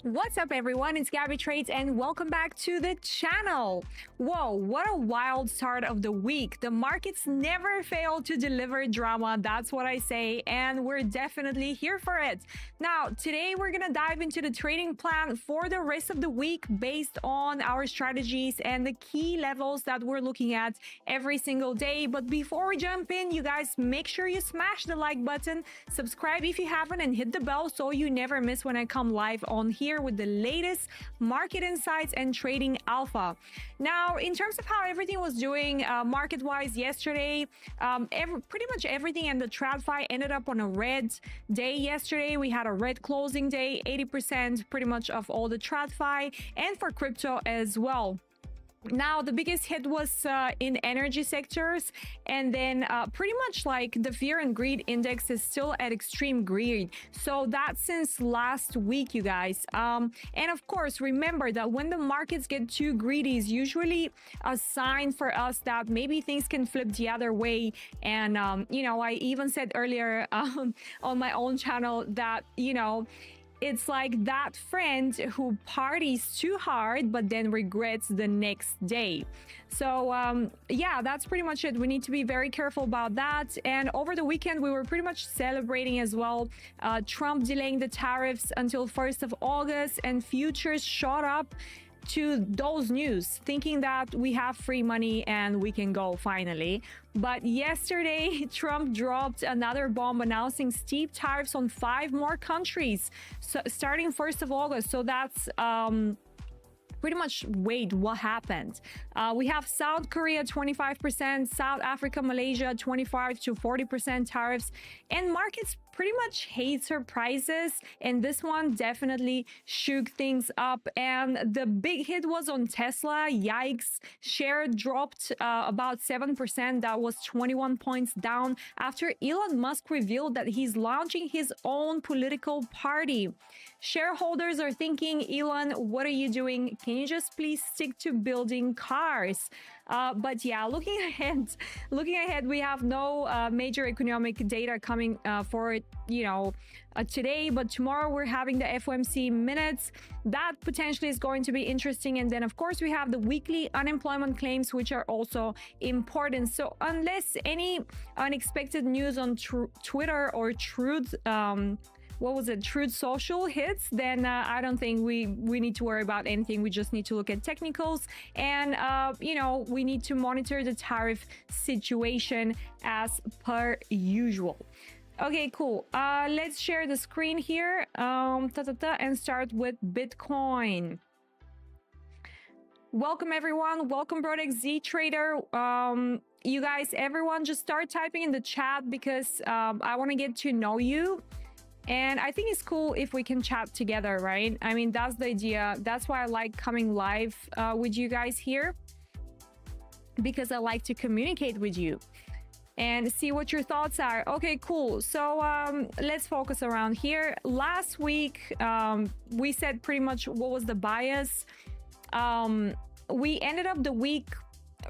What's up everyone, it's Gabby Trades and welcome back to the channel. Whoa, what a wild start of the week. The markets never fail to deliver drama, that's what I say, and we're definitely here for it. Now, today we're gonna dive into the trading plan for the rest of the week based on our strategies and the key levels that we're looking at every single day. But before we jump in, you guys, make sure you smash the like button, subscribe if you haven't, and hit the bell so you never miss when I come live on here with the latest market insights and trading alpha. Now, in terms of how everything was doing market-wise yesterday, pretty much everything in the TradFi ended up on a red day yesterday. We had a red closing day, 80% pretty much of all the TradFi, and for crypto as well. Now, the biggest hit was in energy sectors, and then pretty much like the fear and greed index is still at extreme greed. So that's since last week, you guys. And of course, remember that when the markets get too greedy is usually a sign for us that maybe things can flip the other way. And, you know, I even said earlier on my own channel that, you know, it's like that friend who parties too hard but then regrets the next day. So yeah, that's pretty much it. We need to be very careful about that. And over the weekend we were pretty much celebrating as well, Trump delaying the tariffs until 1st of August, and futures shot up to those news, thinking that we have free money and we can go finally. But yesterday, Trump dropped another bomb announcing steep tariffs on 5 more countries, so starting 1st of August. So that's pretty much, wait, what happened? We have South Korea 25%, South Africa, Malaysia 25 to 40% tariffs, and markets pretty much hate surprises, and this one definitely shook things up. And the big hit was on Tesla. Yikes, share dropped about 7%. That was 21 points down after Elon Musk revealed that he's launching his own political party. Shareholders are thinking, Elon, what are you doing? Can you just please stick to building cars? But yeah, looking ahead, we have no major economic data coming for today, but tomorrow we're having the FOMC minutes. That potentially is going to be interesting. And then of course we have the weekly unemployment claims, which are also important. So unless any unexpected news on Twitter or Truth, Truth Social hits, then I don't think we need to worry about anything. We just need to look at technicals, and we need to monitor the tariff situation as per usual. Okay, cool. Let's share the screen here and start with Bitcoin. Welcome everyone. Welcome Brodex Z Trader. You guys, everyone, just start typing in the chat because I want to get to know you. And I think it's cool if we can chat together, right? I mean, that's the idea. That's why I like coming live with you guys here, because I like to communicate with you and see what your thoughts are. Okay, cool. So let's focus around here. Last week, we said pretty much what was the bias. We ended up the week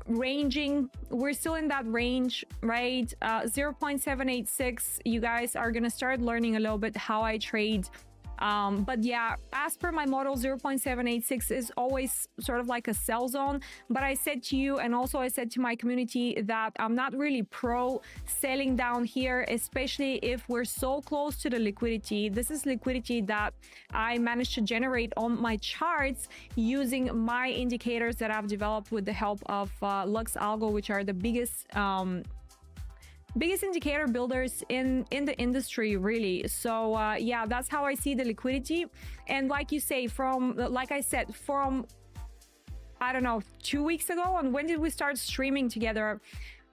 ranging, we're still in that range, right? 0.786. You guys are gonna start learning a little bit how I trade. But yeah, as per my model, 0.786 is always sort of like a sell zone. But I said to you, and also I said to my community, that I'm not really pro selling down here, especially if we're so close to the liquidity. This is liquidity that I managed to generate on my charts using my indicators that I've developed with the help of Lux Algo, which are the biggest indicator builders in the industry, really. So yeah, that's how I see the liquidity. And like you say, like I said, from I don't know, 2 weeks ago, and when did we start streaming together?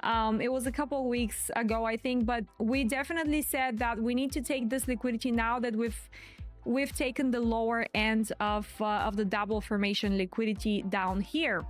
It was a couple of weeks ago, I think, but we definitely said that we need to take this liquidity now that we've taken the lower end of the double formation liquidity down here.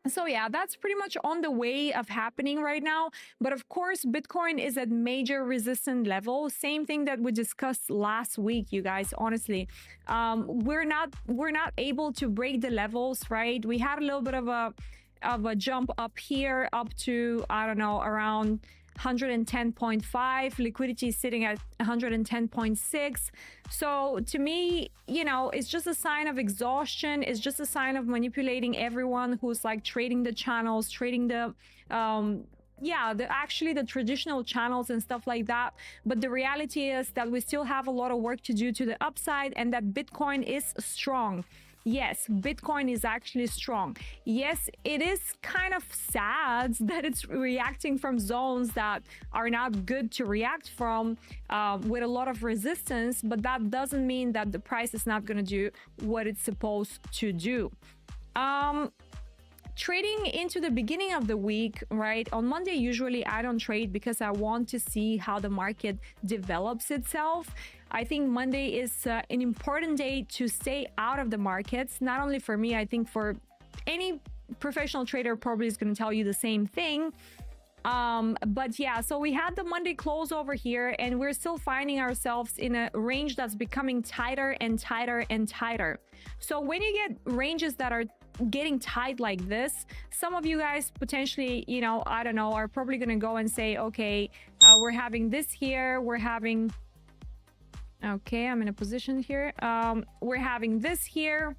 So yeah, that's pretty much on the way of happening right now. But of course, Bitcoin is at major resistance level. Same thing that we discussed last week, you guys. Honestly, we're not able to break the levels, right? We had a little bit of a jump up here, up to, I don't know, around 110.5. Liquidity is sitting at 110.6. So to me, you know, it's just a sign of exhaustion. It's just a sign of manipulating everyone who's like trading the channels, trading the actually the traditional channels and stuff like that. But the reality is that we still have a lot of work to do to the upside, and that Bitcoin is strong. Yes, Bitcoin is actually strong. Yes, it is kind of sad that it's reacting from zones that are not good to react from, with a lot of resistance, but that doesn't mean that the price is not going to do what it's supposed to do. Trading into the beginning of the week, right? On Monday, usually I don't trade because I want to see how the market develops itself. I think Monday is an important day to stay out of the markets. Not only for me, I think for any professional trader probably is going to tell you the same thing. But yeah, so we had the Monday close over here, and we're still finding ourselves in a range that's becoming tighter and tighter and tighter. So when you get ranges that are getting tight like this, some of you guys potentially, you know, I don't know, are probably going to go and say, okay, we're having this here, we're having, okay, I'm in a position here, we're having this here.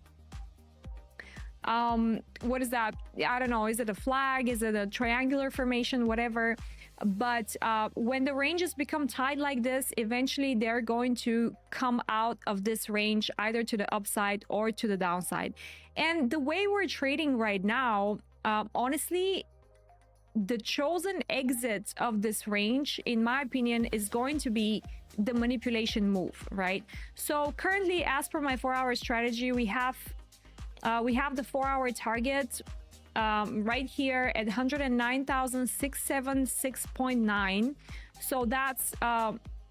What is that? I don't know, is it a flag, is it a triangular formation, whatever. But when the ranges become tight like this, eventually they're going to come out of this range either to the upside or to the downside. And the way we're trading right now, honestly, the chosen exit of this range, in my opinion, is going to be the manipulation move, right? So currently, as per my 4-hour strategy, we have the 4-hour target right here at 109,676.9. So that's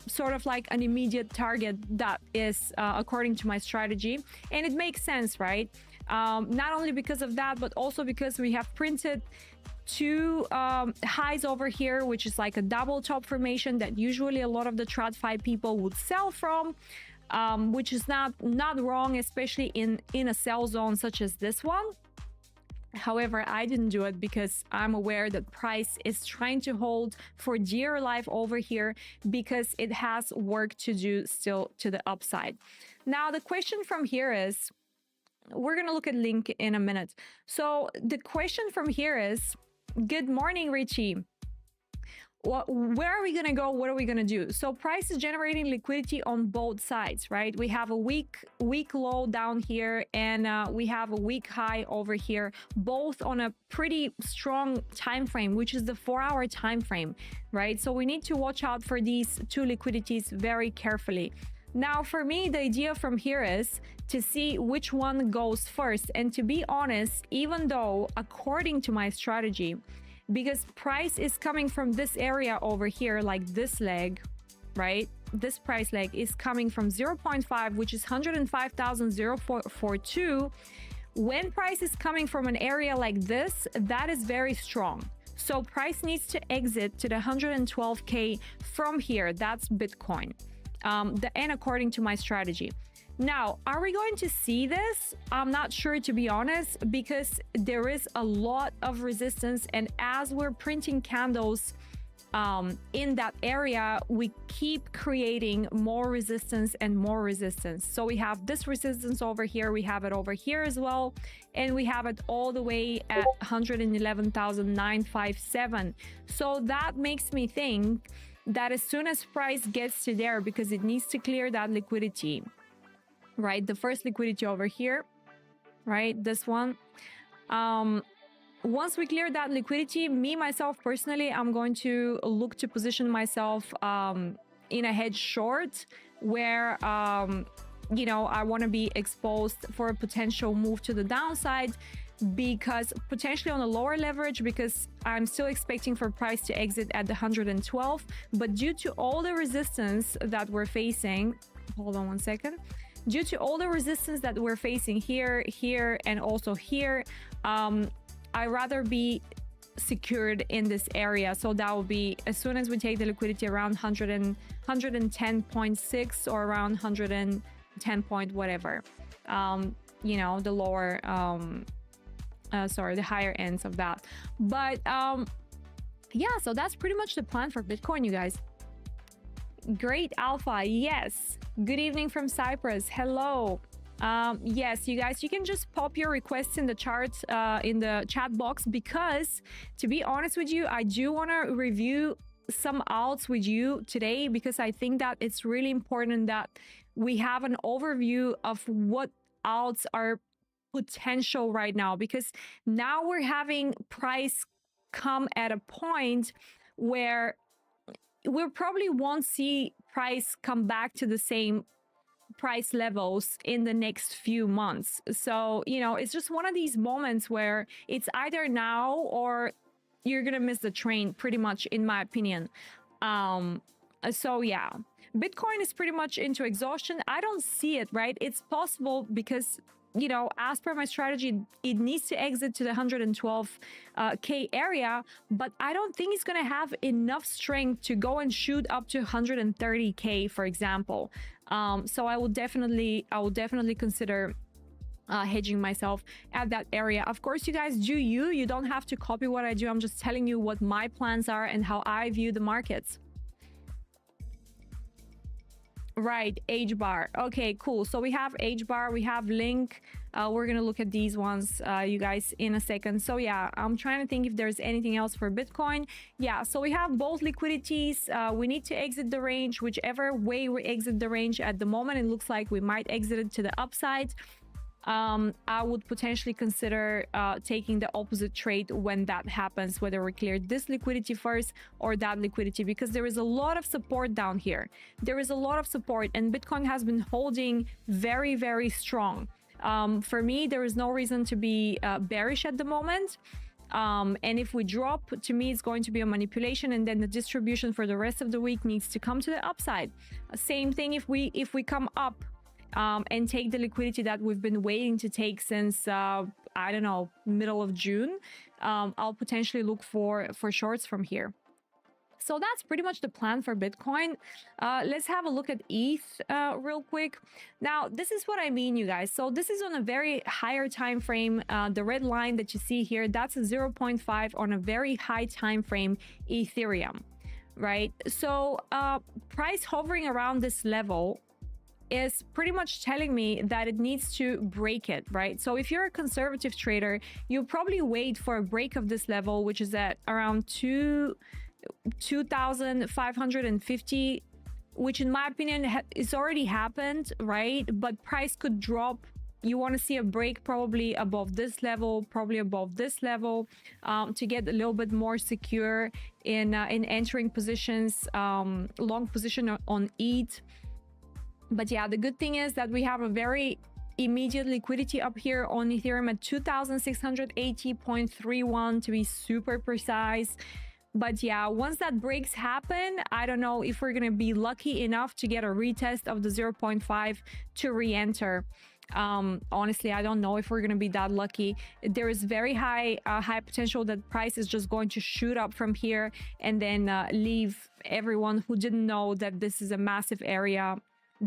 sort of like an immediate target that is according to my strategy, and it makes sense, right? Not only because of that, but also because we have printed two highs over here, which is like a double top formation that usually a lot of the TradFi people would sell from, which is not wrong, especially in a sell zone such as this one. However, I didn't do it because I'm aware that price is trying to hold for dear life over here because it has work to do still to the upside. Now, the question from here is, we're going to look at Link in a minute. So the question from here is, good morning, Richie. Where are we going to go? What are we going to do? So price is generating liquidity on both sides, right? We have a weak low down here, and we have a weak high over here, both on a pretty strong time frame, which is the 4-hour time frame, right? So we need to watch out for these two liquidities very carefully. Now, for me, the idea from here is to see which one goes first. And to be honest, even though according to my strategy, because price is coming from this area over here, like this leg, right? This price leg is coming from 0.5, which is 105,042. When price is coming from an area like this, that is very strong. So price needs to exit to the 112K from here. That's Bitcoin. And according to my strategy. Now, are we going to see this? I'm not sure, to be honest, because there is a lot of resistance, and as we're printing candles in that area, we keep creating more resistance and more resistance. So we have this resistance over here, we have it over here as well, and we have it all the way at 111,957. So that makes me think that as soon as price gets to there, because it needs to clear that liquidity, right? The first liquidity over here, right? This one. Once we clear that liquidity, myself personally, I'm going to look to position myself in a hedge short where, you know, I want to be exposed for a potential move to the downside, because potentially on a lower leverage, because I'm still expecting for price to exit at the 112. But due to all the resistance that we're facing, hold on one second. Due to all the resistance that we're facing here, here, and also here, I'd rather be secured in this area. So that will be as soon as we take the liquidity around 110.6 or around 110 point whatever, you know, the lower, the higher ends of that. But yeah, so that's pretty much the plan for Bitcoin, you guys. Great Alpha, yes. Good evening from Cyprus. Hello. Yes, you guys, you can just pop your requests in the chart, in the chat box, because to be honest with you, I do want to review some alts with you today, because I think that it's really important that we have an overview of what alts are potential right now, because now we're having price come at a point where we probably won't see price come back to the same price levels in the next few months. So, you know, it's just one of these moments where it's either now or you're gonna miss the train, pretty much, in my opinion. So yeah, Bitcoin is pretty much into exhaustion. I don't see it, right? It's possible because, you know, as per my strategy, it needs to exit to the 112K area, but I don't think it's going to have enough strength to go and shoot up to 130K, for example. So I will definitely consider hedging myself at that area. Of course, you guys do you don't have to copy what I do. I'm just telling you what my plans are and how I view the markets. Right, HBAR. Okay, cool. So we have HBAR, we have Link. We're gonna look at these ones, you guys, in a second. So yeah, I'm trying to think if there's anything else for Bitcoin. Yeah, so we have both liquidities. We need to exit the range. Whichever way we exit the range at the moment, it looks like we might exit it to the upside. I would potentially consider taking the opposite trade when that happens, whether we clear this liquidity first or that liquidity, because there is a lot of support down here. There is a lot of support, and Bitcoin has been holding very, very strong. For me, there is no reason to be bearish at the moment. And if we drop, to me, it's going to be a manipulation, and then the distribution for the rest of the week needs to come to the upside. Same thing if we come up and take the liquidity that we've been waiting to take since I don't know, middle of June. I'll potentially look for shorts from here. So that's pretty much the plan for Bitcoin. Let's have a look at ETH real quick. Now, this is what I mean, you guys. So this is on a very higher time frame. The red line that you see here, that's a 0.5 on a very high time frame Ethereum, right? So price hovering around this level is pretty much telling me that it needs to break it, right? So if you're a conservative trader, you probably wait for a break of this level, which is at around 2,550, which in my opinion it's already happened, right? But price could drop. You want to see a break probably above this level, probably above this level, to get a little bit more secure in entering positions, long position on ETH. But yeah, the good thing is that we have a very immediate liquidity up here on Ethereum at 2,680.31 to be super precise. But yeah, once that breaks happen, I don't know if we're going to be lucky enough to get a retest of the 0.5 to re-enter. Honestly, I don't know if we're going to be that lucky. There is very high potential that price is just going to shoot up from here and then leave everyone who didn't know that this is a massive area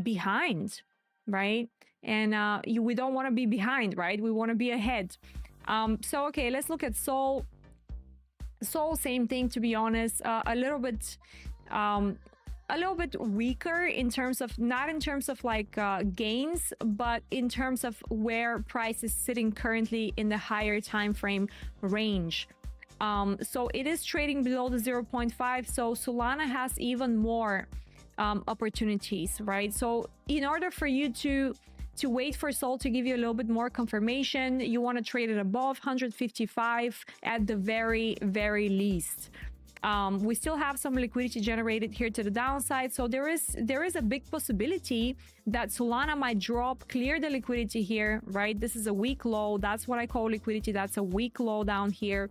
behind, right? And we don't want to be behind, right? We want to be ahead. So okay, let's look at Sol. Same thing, to be honest. A little bit weaker in terms of, not in terms of like gains, but in terms of where price is sitting currently in the higher time frame range. So it is trading below the 0.5. So Solana has even more opportunities, right? So in order for you to wait for Sol to give you a little bit more confirmation, you want to trade it above 155 at the very, very least. We still have some liquidity generated here to the downside, so there is a big possibility that Solana might drop, clear the liquidity here, right? This is a weak low. That's what I call liquidity. That's a weak low down here.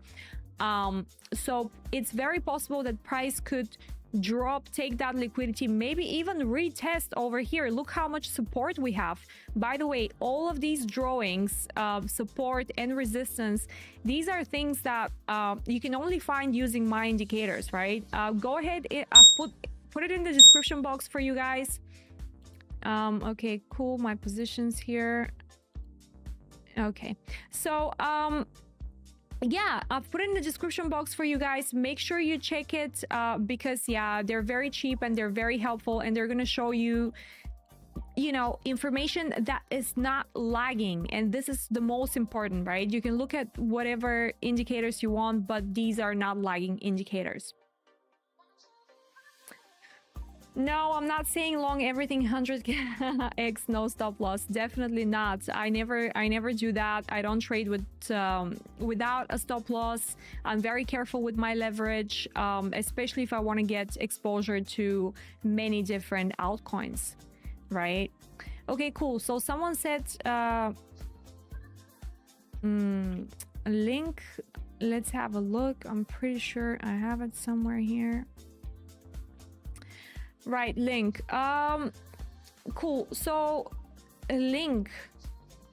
So it's very possible that price could drop, take that liquidity, maybe even retest over here. Look how much support we have. By the way, all of these drawings, support and resistance, these are things that you can only find using my indicators, right? Go ahead, I've put it in the description box for you guys. Okay, cool. My positions here. Okay, so yeah, I've put it in the description box for you guys. Make sure you check it because yeah, they're very cheap and they're very helpful, and they're going to show you, you know, information that is not lagging. And this is the most important, right? You can look at whatever indicators you want, but these are not lagging indicators. No, I'm not saying long everything 100x no stop loss. Definitely not. I never do that. I don't trade with without a stop loss. I'm very careful with my leverage, especially if I want to get exposure to many different altcoins, right? Okay, cool. So someone said link. Let's have a look. I'm pretty sure I have it somewhere here. Right, link. Cool. So a link,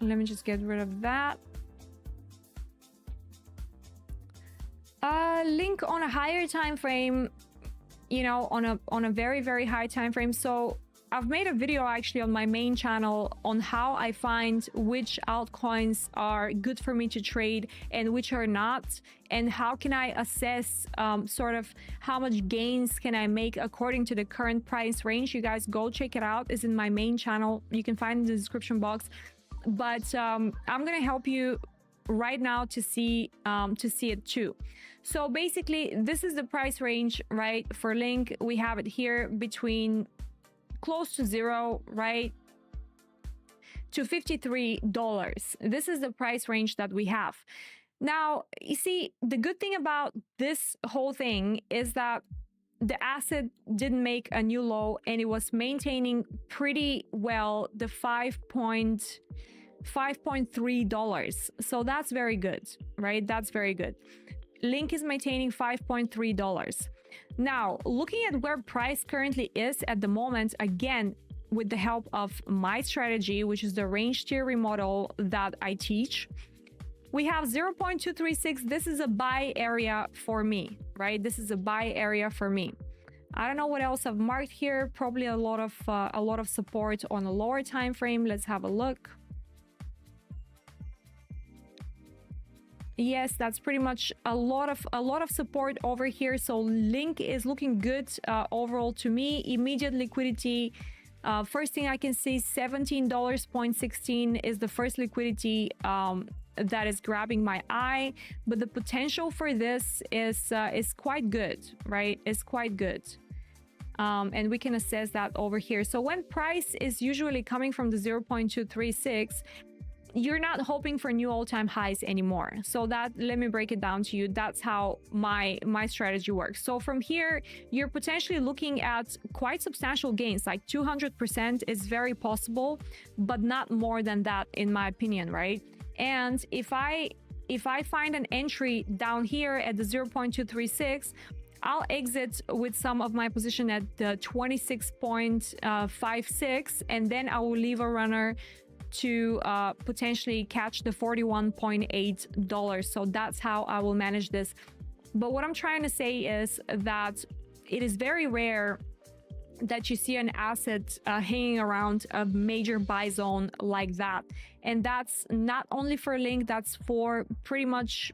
let me just get rid of that. Link on a higher time frame, you know, on a very high time frame. So I've made a video actually on my main channel on how I find which altcoins are good for me to trade and which are not, and how can I assess sort of how much gains can I make according to the current price range. You guys go check it out. It's in my main channel. You can find it in the description box. But I'm gonna help you right now to see it too. So basically, this is the price range, right? For Link, we have it here between close to zero, right, to $53. This is the price range that we have. Now, you see, the good thing about this whole thing is that the asset didn't make a new low, and it was maintaining pretty well the $5.3. So that's very good, right? That's very good. Link is maintaining $5.3. Now, looking at where price currently is at the moment, again, with the help of my strategy, which is the range theory model that I teach, we have 0.236. This is a buy area for me, right? This is a buy area for me. I don't know what else I've marked here. Probably a lot of support on a lower time frame. Let's have a look. Yes, that's pretty much a lot of support over here. So Link is looking good overall to me. Immediate liquidity, first thing I can see, $17.16 is the first liquidity that is grabbing my eye. But the potential for this is quite good, right? It's quite good. And we can assess that over here. So when price is usually coming from the 0.236, you're not hoping for new all-time highs anymore. So that, let me break it down to you. That's how my strategy works. So from here, you're potentially looking at quite substantial gains, like 200% is very possible, but not more than that, in my opinion, right? And if I find an entry down here at the 0.236, I'll exit with some of my position at the 26.56, and then I will leave a runner to potentially catch the $41.8. So that's how I will manage this. But what I'm trying to say is that it is very rare that you see an asset hanging around a major buy zone like that. And that's not only for Link, that's for pretty much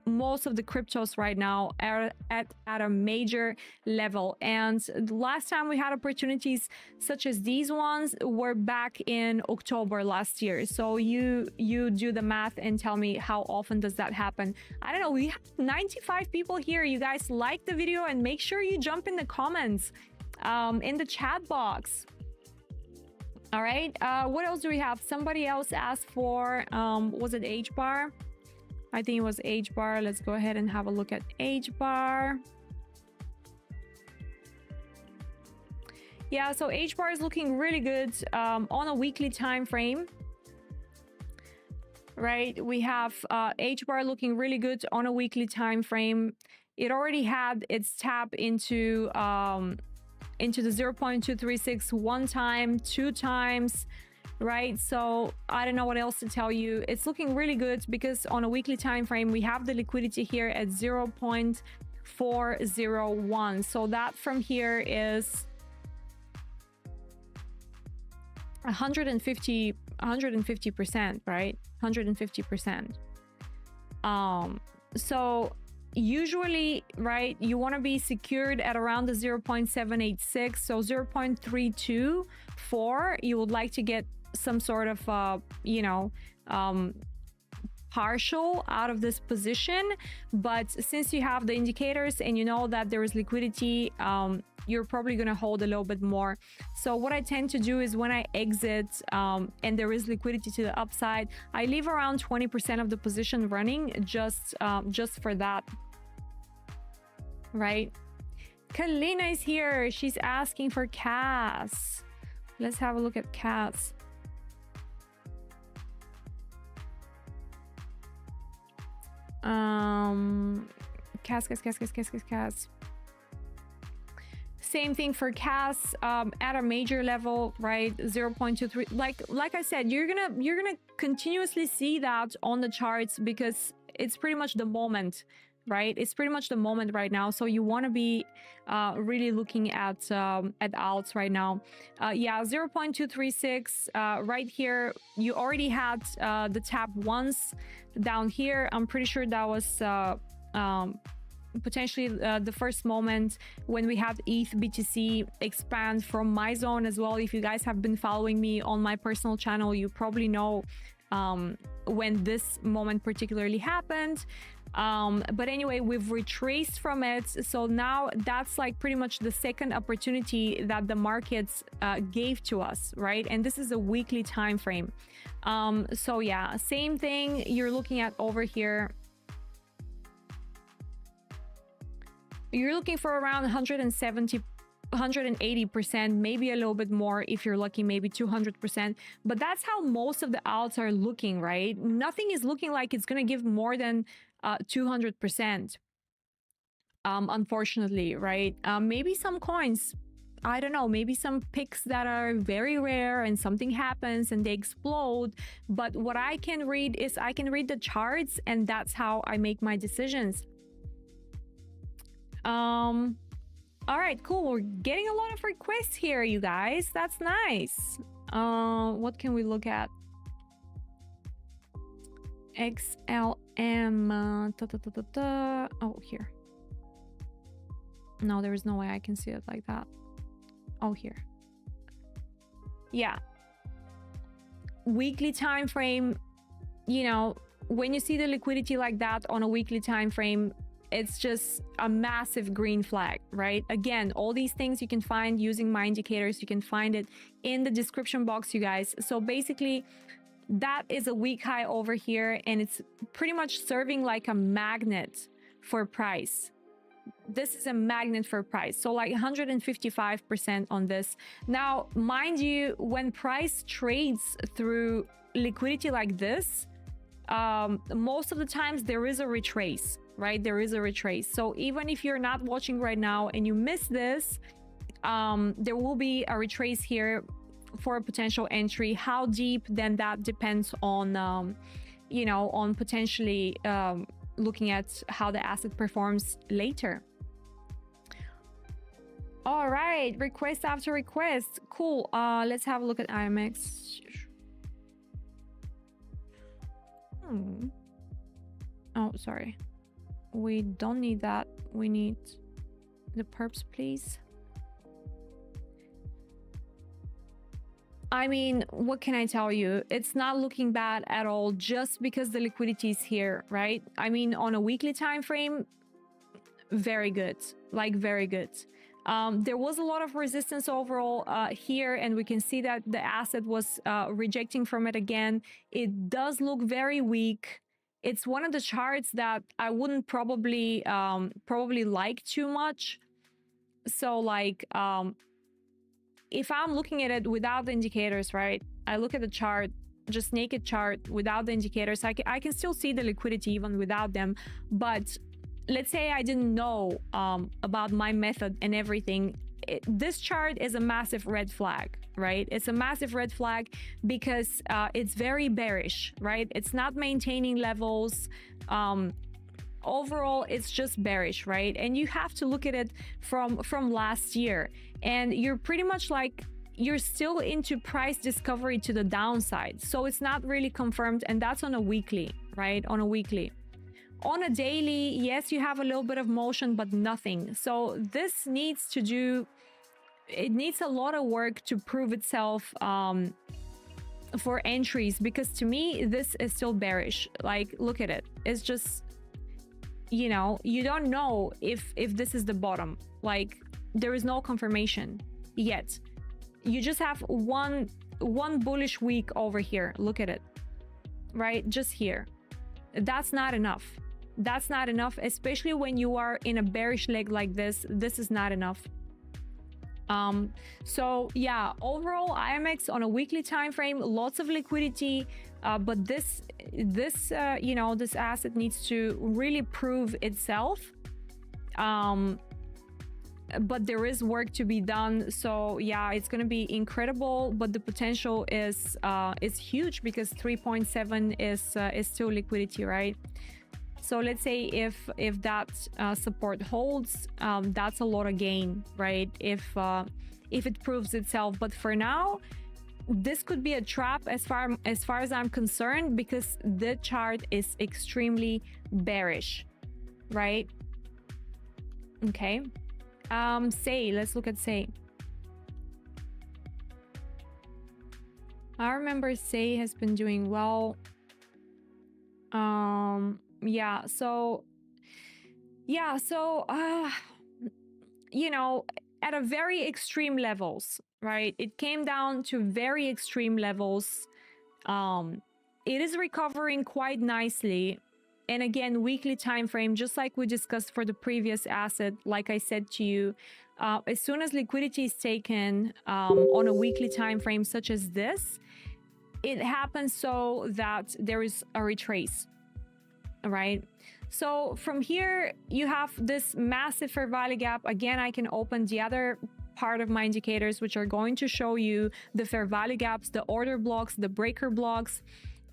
most of the cryptos right now are at a major level. And the last time we had opportunities such as these ones were back in October last year. So you do the math and tell me how often does that happen. I don't know, we have 95 people here. You guys like the video, and make sure you jump in the comments in the chat box. All right, what else do we have? Somebody else asked for was it HBAR? I think it was HBAR. Let's go ahead and have a look at HBAR. Yeah, so HBAR is looking really good on a weekly time frame. Right, we have HBAR looking really good on a weekly time frame. It already had its tap into the 0.236 one time, two times. Right, so I don't know what else to tell you. It's looking really good because on a weekly time frame we have the liquidity here at 0.401. So that from here is 150%, right? 150%. So usually, right, you want to be secured at around the 0.786, so 0.324. You would like to get some sort of partial out of this position, but since you have the indicators and you know that there is liquidity, you're probably going to hold a little bit more. So what I tend to do is when I exit and there is liquidity to the upside, I leave around 20% of the position running just for that, right? Kalina is here. She's asking for CAS. Let's have a look at CAS. CAS. Same thing for CAS at a major level, right? 0.23. Like I said, you're gonna continuously see that on the charts because it's pretty much the moment, right? It's pretty much the moment right now. So you want to be really looking at alts right now. Yeah, 0.236 right here. You already had the tap once down here. I'm pretty sure that was potentially the first moment when we had ETH BTC expand from my zone as well. If you guys have been following me on my personal channel, you probably know when this moment particularly happened. But anyway, we've retraced from it. So now that's like pretty much the second opportunity that the markets gave to us, right? And this is a weekly time frame. So yeah, same thing you're looking at over here. You're looking for around 180%, maybe a little bit more if you're lucky, maybe 200%. But that's how most of the alts are looking, right? Nothing is looking like it's going to give more than 200%, unfortunately, right? Maybe some coins, I don't know, maybe some picks that are very rare and something happens and they explode. But what I can read is I can read the charts, and that's how I make my decisions. All right, cool. We're getting a lot of requests here, you guys. That's nice. What can we look at? XLM. Oh, here. No, there is no way I can see it like that. Oh, here. Yeah. Weekly time frame. You know, when you see the liquidity like that on a weekly time frame, it's just a massive green flag, right? Again, all these things you can find using my indicators. You can find it in the description box, you guys. So basically, that is a weak high over here, and it's pretty much serving like a magnet for price. This is a magnet for price. So like 155% on this. Now, mind you, when price trades through liquidity like this, most of the times there is a retrace, right? There is a retrace. So even if you're not watching right now and you miss this, there will be a retrace here for a potential entry. How deep, then that depends on you know, on potentially looking at how the asset performs later. All right, request after request. Cool. Let's have a look at IMX. Oh, sorry, we don't need that. We need the perps, please. I mean, what can I tell you? It's not looking bad at all just because the liquidity is here, right? I mean, on a weekly time frame, very good, like very good. There was a lot of resistance overall here, and we can see that the asset was rejecting from it again. It does look very weak. It's one of the charts that I wouldn't probably like too much. So like, if I'm looking at it without the indicators, right? I look at the chart, just naked chart without the indicators. I can still see the liquidity even without them. But let's say I didn't know about my method and everything. This chart is a massive red flag, right? It's a massive red flag because it's very bearish, right? It's not maintaining levels. Overall, it's just bearish, right? And you have to look at it from last year, and you're pretty much like, you're still into price discovery to the downside. So it's not really confirmed, and that's on a weekly, right? On a weekly. On a daily, yes, you have a little bit of motion, but nothing. So this needs to do, it needs a lot of work to prove itself for entries, because to me this is still bearish. Like, look at it, it's just, you know, you don't know if this is the bottom. Like, there is no confirmation yet. You just have one bullish week over here. Look at it, right? Just here. That's not enough. That's not enough, especially when you are in a bearish leg like this. This is not enough. So yeah, overall IMX on a weekly time frame, lots of liquidity, but this you know, this asset needs to really prove itself. But there is work to be done. So yeah, it's going to be incredible, but the potential is huge, because 3.7 is still liquidity, right? So let's say if that support holds, that's a lot of gain, right? If it proves itself. But for now, this could be a trap as far as I'm concerned, because the chart is extremely bearish, right? Okay. Say, let's look at Say. I remember Say has been doing well. Yeah, so you know, at a very extreme levels, right? It came down to very extreme levels. It is recovering quite nicely. And again, weekly time frame, just like we discussed for the previous asset, like I said to you, as soon as liquidity is taken on a weekly time frame such as this, it happens so that there is a retrace, right? So from here, you have this massive fair value gap. Again, I can open the other part of my indicators, which are going to show you the fair value gaps, the order blocks, the breaker blocks.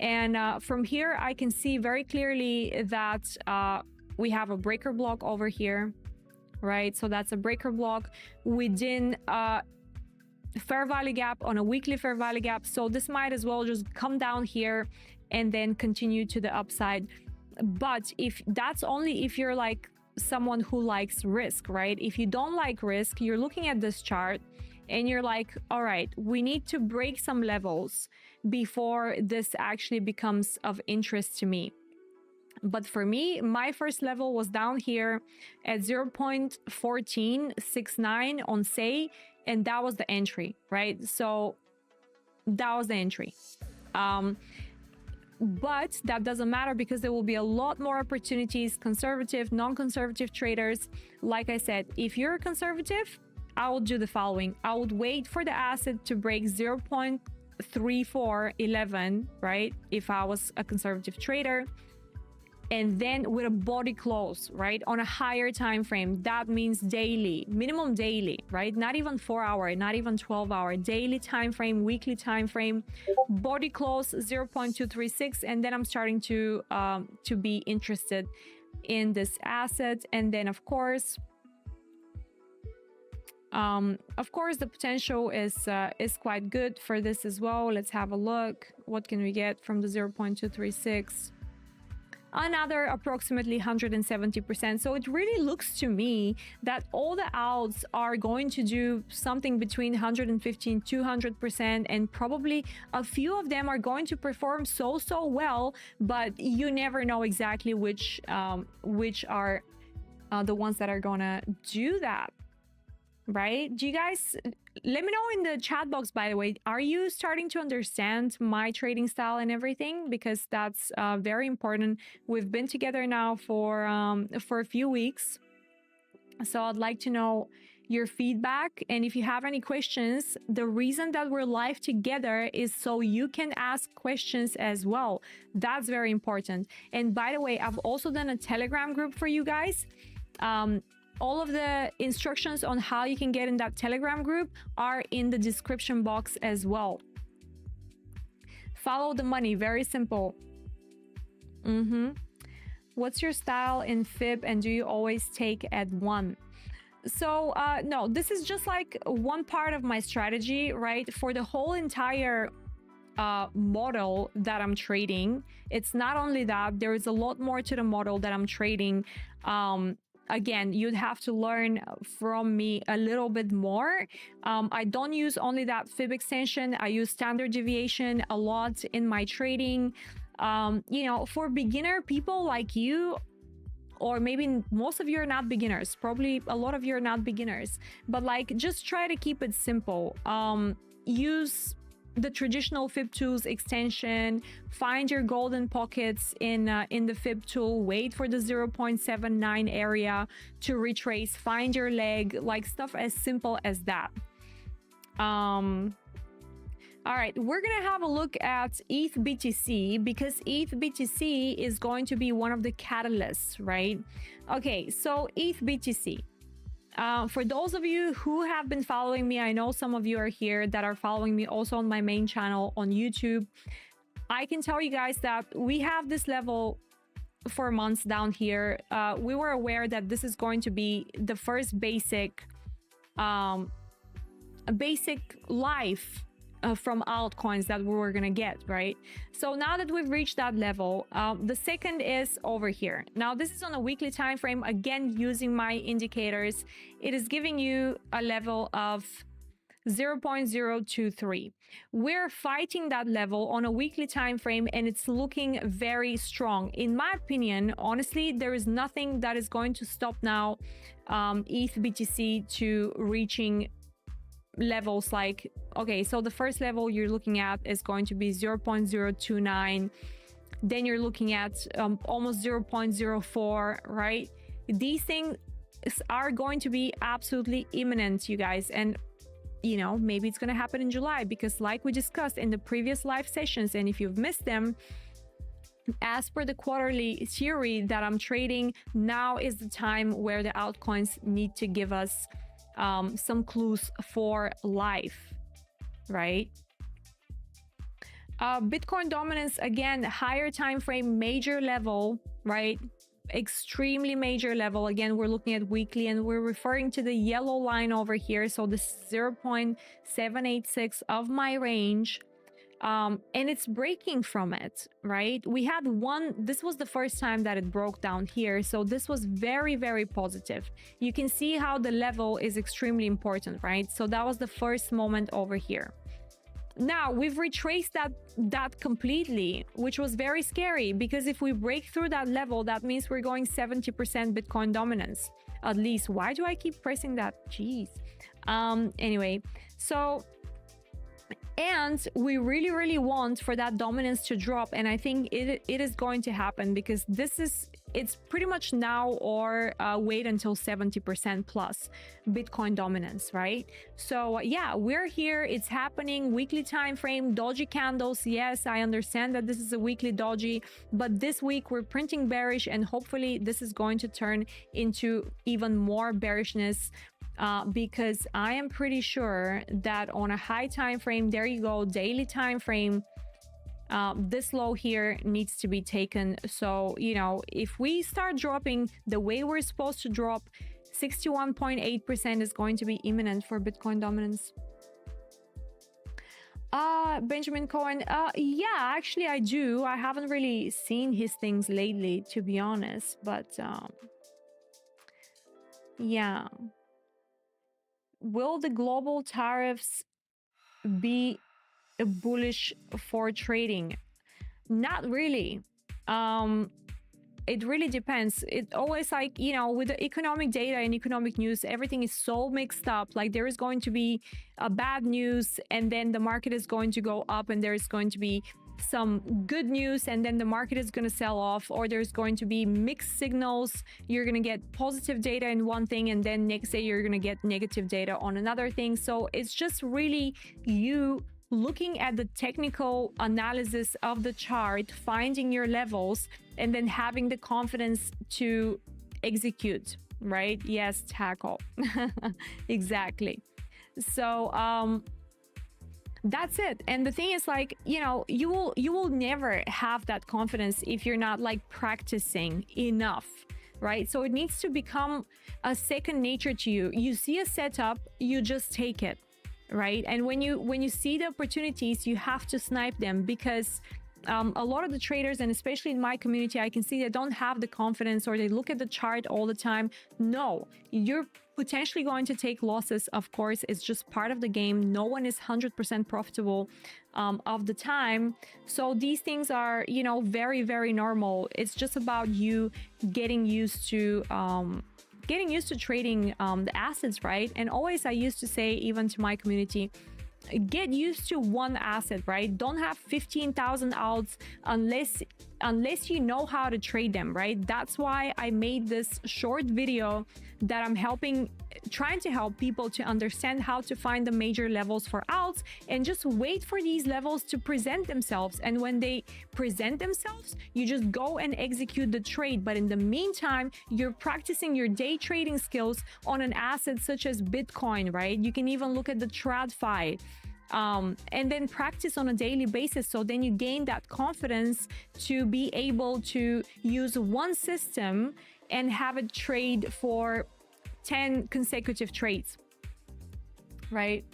And from here, I can see very clearly that we have a breaker block over here, right? So that's a breaker block within fair value gap on a weekly fair value gap. So this might as well just come down here and then continue to the upside. But if that's only if you're like someone who likes risk, right? If you don't like risk, you're looking at this chart and you're like, all right, we need to break some levels before this actually becomes of interest to me. But for me, my first level was down here at 0.1469 on Say, and that was the entry, right? So that was the entry. But that doesn't matter, because there will be a lot more opportunities, conservative, non-conservative traders. Like I said, if you're a conservative, I would do the following. I would wait for the asset to break 0.3411, right? If I was a conservative trader, and then with a body close, right, on a higher time frame. That means daily, minimum daily, right? Not even 4 hour, not even 12 hour, daily time frame, weekly time frame, body close 0.236, and then I'm starting to be interested in this asset. And then of course, the potential is quite good for this as well. Let's have a look. What can we get from the 0.236? Another approximately 170%. So it really looks to me that all the alts are going to do something between 115 to 200%, and probably a few of them are going to perform so well, but you never know exactly which are the ones that are gonna do that, right? Do you guys, let me know in the chat box, by the way, are you starting to understand my trading style and everything? Because that's very important. We've been together now for a few weeks, so I'd like to know your feedback. And if you have any questions, the reason that we're live together is so you can ask questions as well. That's very important. And by the way, I've also done a Telegram group for you guys. All of the instructions on how you can get in that Telegram group are in the description box as well. Follow the money, very simple. What's your style in fib, and do you always take at one? So no, this is just like one part of my strategy, right? For the whole entire model that I'm trading. It's not only that, there is a lot more to the model that I'm trading. Again, you'd have to learn from me a little bit more. I don't use only that fib extension. I use standard deviation a lot in my trading. You know, for beginner people like you, or maybe most of you are not beginners, probably a lot of you are not beginners, but like just try to keep it simple. Use the traditional fib tools extension, find your golden pockets in the fib tool, wait for the 0.79 area to retrace, find your leg, like stuff as simple as that. All right, we're gonna have a look at ETH BTC, because ETH BTC is going to be one of the catalysts, right? Okay, so ETH BTC. For those of you who have been following me, I know some of you are here that are following me also on my main channel on YouTube. I can tell you guys that we have this level for months down here. We were aware that this is going to be the first basic life from altcoins that we were gonna get, right? So now that we've reached that level, the second is over here. Now this is on a weekly time frame, again using my indicators. It is giving you a level of 0.023. We're fighting that level on a weekly time frame, and it's looking very strong. In my opinion, honestly, there is nothing that is going to stop now ETH BTC to reaching levels like, okay, so the first level you're looking at is going to be 0.029, then you're looking at almost 0.04, right? These things are going to be absolutely imminent, you guys. And you know, maybe it's going to happen in July, because like we discussed in the previous live sessions, and if you've missed them, as per the quarterly theory that I'm trading, now is the time where the altcoins need to give us some clues for life, right? Bitcoin dominance, again, higher time frame, major level, right? Extremely major level. Again, we're looking at weekly, and we're referring to the yellow line over here. So the 0.786 of my range, and it's breaking from it, right? We had one, this was the first time that it broke down here, so this was very, very positive. You can see how the level is extremely important, right? So that was the first moment over here. Now we've retraced that completely, which was very scary, because if we break through that level, that means we're going 70% Bitcoin dominance, at least. Why do I keep pressing that? Jeez. Anyway, so, and we really, really want for that dominance to drop, and I think it is going to happen, because this is, it's pretty much now or wait until 70% plus Bitcoin dominance, right? So yeah, we're here, it's happening. Weekly time frame, doji candles. Yes, I understand that this is a weekly doji, but this week we're printing bearish, and hopefully this is going to turn into even more bearishness, because I am pretty sure that on a high time frame, there you go, daily time frame, this low here needs to be taken. So, you know, if we start dropping the way we're supposed to drop, 61.8% is going to be imminent for Bitcoin dominance. Benjamin Cohen, yeah, actually I do. I haven't really seen his things lately, to be honest, but yeah. Will the global tariffs be bullish for trading? Not really. It really depends. It always, like, you know, with the economic data and economic news, everything is so mixed up. Like, there is going to be a bad news, and then the market is going to go up, and there's going to be some good news, and then the market is going to sell off, or there's going to be mixed signals. You're going to get positive data in one thing, and then next day you're going to get negative data on another thing. So it's just really you looking at the technical analysis of the chart, finding your levels, and then having the confidence to execute, right? Yes, tackle. Exactly. So that's it. And the thing is, like, you know, you will never have that confidence if you're not like practicing enough, right? So it needs to become a second nature to you. You see a setup, you just take it, right? And when you see the opportunities, you have to snipe them, because a lot of the traders, and especially in my community, I can see they don't have the confidence, or they look at the chart all the time. No, you're potentially going to take losses. Of course, it's just part of the game. No one is 100% profitable of the time. So these things are, you know, very, very normal. It's just about you getting used to trading the assets, right? And always, I used to say, even to my community, get used to one asset, right? Don't have 15,000 alts unless you know how to trade them, right? That's why I made this short video that I'm trying to help people to understand how to find the major levels for alts, and just wait for these levels to present themselves. And when they present themselves, you just go and execute the trade. But in the meantime, you're practicing your day trading skills on an asset such as Bitcoin, right? You can even look at the TradFi. And then practice on a daily basis. So then you gain that confidence to be able to use one system and have it trade for 10 consecutive trades, right?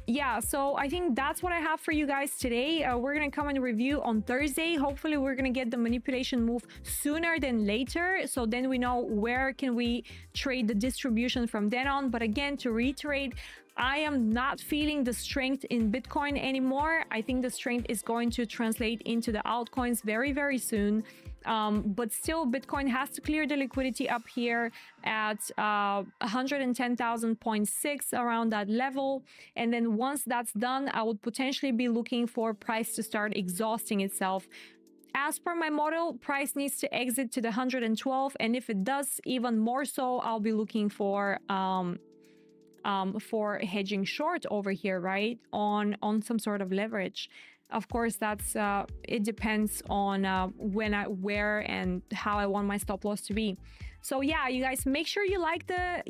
Yeah, so I think that's what I have for you guys today. We're gonna come and review on Thursday. Hopefully we're gonna get the manipulation move sooner than later, so then we know where can we trade the distribution from then on. But again, to reiterate, I am not feeling the strength in Bitcoin anymore. I think the strength is going to translate into the altcoins very, very soon. But still, Bitcoin has to clear the liquidity up here at 110,000.6, around that level. And then once that's done, I would potentially be looking for price to start exhausting itself. As per my model, price needs to exit to the 112. And if it does, even more so, I'll be looking for hedging short over here, right? On some sort of leverage. Of course, that's it depends on where and how I want my stop loss to be. So yeah, you guys, make sure you like the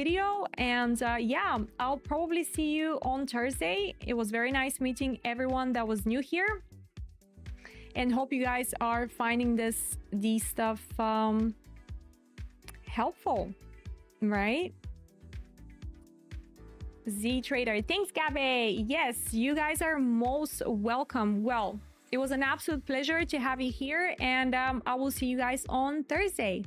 video, and yeah, I'll probably see you on Thursday. It was very nice meeting everyone that was new here, and hope you guys are finding these stuff helpful, right? Z Trader, thanks, Gabby. Yes, you guys are most welcome. Well, it was an absolute pleasure to have you here, and I will see you guys on Thursday.